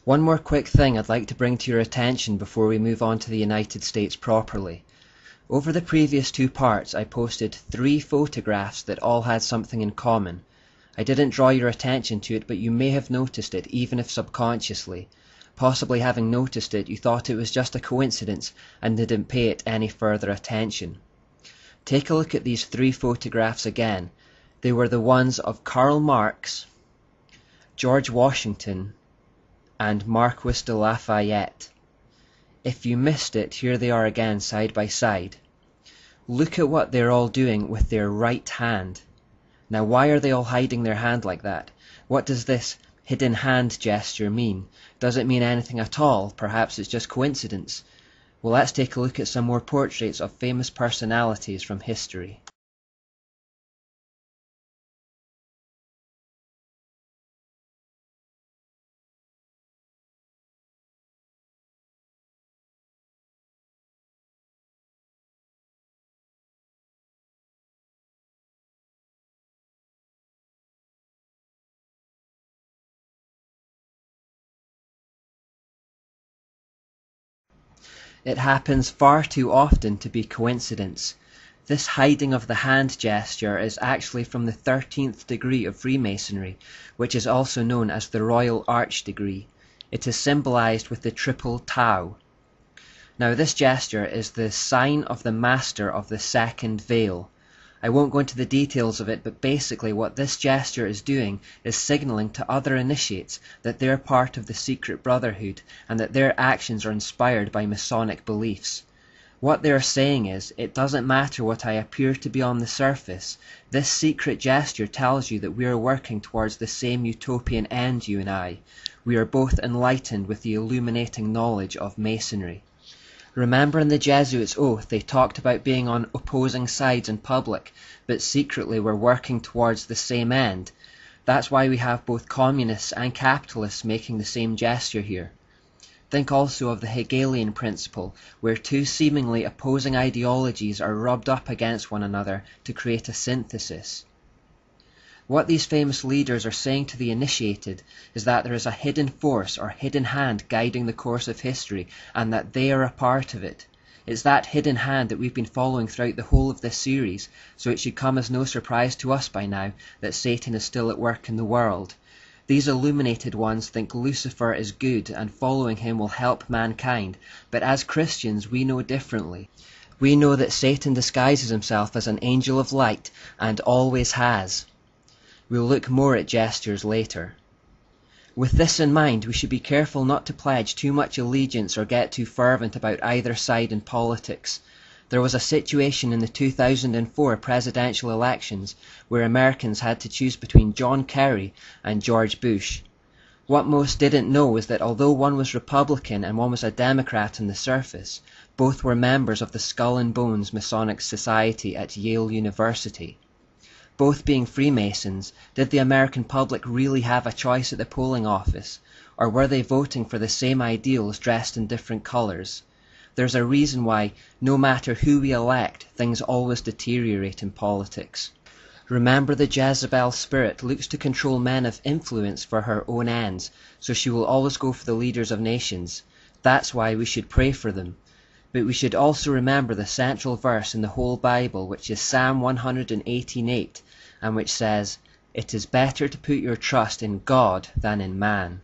One more quick thing I'd like to bring to your attention before we move on to the United States properly. Over the previous two parts I posted 3 photographs that all had something in common. I didn't draw your attention to it, but you may have noticed it, even if subconsciously. Possibly having noticed it, you thought it was just a coincidence and didn't pay it any further attention. Take a look at these 3 photographs again. They were the ones of Karl Marx, George Washington, and Marquis de Lafayette. If you missed it, here they are again side by side. Look at what they're all doing with their right hand. Now, why are they all hiding their hand like that? What does this hidden hand gesture mean? Does it mean anything at all? Perhaps it's just coincidence. Well, let's take a look at some more portraits of famous personalities from history. It happens far too often to be coincidence. This hiding of the hand gesture is actually from the 13th degree of Freemasonry, which is also known as the Royal Arch degree. It is symbolized with the triple Tau. Now, this gesture is the sign of the master of the second veil. I won't go into the details of it, but basically what this gesture is doing is signaling to other initiates that they're part of the secret brotherhood and that their actions are inspired by Masonic beliefs. What they're saying is, it doesn't matter what I appear to be on the surface. This secret gesture tells you that we are working towards the same utopian end, you and I. We are both enlightened with the illuminating knowledge of Masonry. Remember in the Jesuits' oath they talked about being on opposing sides in public, but secretly were working towards the same end. That's why we have both communists and capitalists making the same gesture here. Think also of the Hegelian principle, where 2 seemingly opposing ideologies are rubbed up against one another to create a synthesis. What these famous leaders are saying to the initiated is that there is a hidden force or hidden hand guiding the course of history, and that they are a part of it. It's that hidden hand that we've been following throughout the whole of this series, so it should come as no surprise to us by now that Satan is still at work in the world. These illuminated ones think Lucifer is good and following him will help mankind, but as Christians we know differently. We know that Satan disguises himself as an angel of light and always has. We'll look more at gestures later. With this in mind, we should be careful not to pledge too much allegiance or get too fervent about either side in politics. There was a situation in the 2004 presidential elections where Americans had to choose between John Kerry and George Bush. What most didn't know was that although one was Republican and one was a Democrat on the surface, both were members of the Skull and Bones Masonic Society at Yale University. Both being Freemasons, did the American public really have a choice at the polling office, or were they voting for the same ideals dressed in different colours? There's a reason why, no matter who we elect, things always deteriorate in politics. Remember, the Jezebel spirit looks to control men of influence for her own ends, so she will always go for the leaders of nations. That's why we should pray for them. But we should also remember the central verse in the whole Bible, which is Psalm 118:8, and which says, "It is better to put your trust in God than in man."